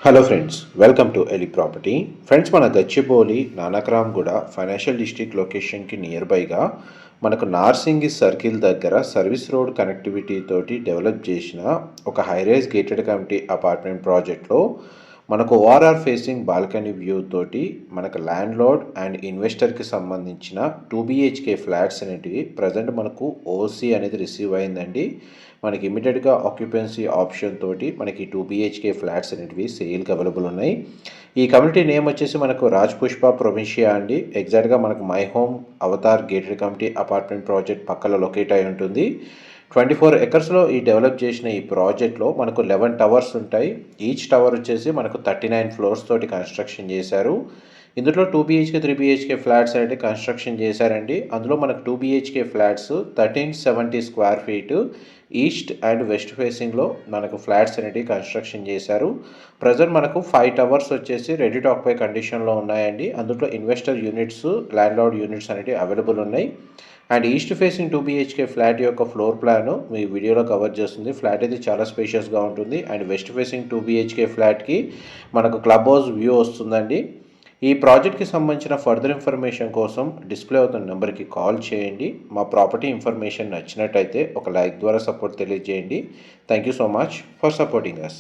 Hello friends, welcome to Eli property. Friends, మన Gachibowli Nanakramguda financial district లొకేషన్కి near బైగా మనకు నార్సింగి సర్కిల్ దగ్గర సర్వీస్ రోడ్ కనెక్టివిటీ తోటి డెవలప్ చేసిన ఒక హైరైజ్ గేటెడ్ కమిటీ అపార్ట్మెంట్ ప్రాజెక్ట్లో మనకు ఓఆర్ఆర్ ఫేసింగ్ బాల్కనీ వ్యూ తోటి మనకు ల్యాండ్ లార్డ్ అండ్ ఇన్వెస్టర్కి సంబంధించిన 2 BHK ఫ్లాట్స్ అనేటివి ప్రజెంట్ మనకు ఓసీ అనేది రిసీవ్ అయిందండి. మనకి ఇమీడియట్గా ఆక్యుపెన్సీ ఆప్షన్ తోటి మనకి 2 BHK ఫ్లాట్స్ అనేటివి సేల్కి అవైలబుల్ ఉన్నాయి. ఈ కమ్యూనిటీ నేమ్ వచ్చేసి మనకు రాజ్ పుష్ప ప్రొవిన్షియా అండి. ఎగ్జాక్ట్గా మనకు my home Avatar gated committee apartment project పక్కన లొకేట్ అయి ఉంటుంది. 24 ఎకర్స్లో ఈ డెవలప్ చేసిన ఈ ప్రాజెక్ట్లో మనకు 11 టవర్స్ ఉంటాయి. ఈచ్ టవర్ వచ్చేసి మనకు 39 ఫ్లోర్స్ తోటి కన్స్ట్రక్షన్ చేశారు. ఇందులో 2 BHK 3 BHK ఫ్లాట్స్ అయితే కన్స్ట్రక్షన్ చేశారండి. అందులో మనకు 2 BHK flats 1370 square feet east and west ఫేసింగ్లో మనకు ఫ్లాట్స్ అనేవి కన్స్ట్రక్షన్ చేశారు. ప్రజెంట్ మనకు 5 టవర్స్ వచ్చేసి రెడీ టు ఆక్యుపై కండిషన్లో ఉన్నాయండి. అందులో investor units, land lord units అనేవి అవైలబుల్ ఉన్నాయి. And east facing 2 BHK flat యొక్క ఫ్లోర్ ప్లాన్ మీ వీడియోలో కవర్ చేస్తుంది. ఫ్లాట్ అయితే చాలా స్పేషియస్గా ఉంటుంది. అండ్ వెస్ట్ ఫేసింగ్ 2 BHK ఫ్లాట్కి మనకు క్లబ్ హౌస్ వ్యూ వస్తుందండి. ఈ ప్రాజెక్ట్కి సంబంధించిన ఫర్దర్ ఇన్ఫర్మేషన్ కోసం డిస్ప్లే అవుతున్న నెంబర్కి కాల్ చేయండి. మా ప్రాపర్టీ ఇన్ఫర్మేషన్ నచ్చినట్టయితే ఒక లైక్ ద్వారా సపోర్ట్ తెలియజేయండి. Thank you so much for supporting us.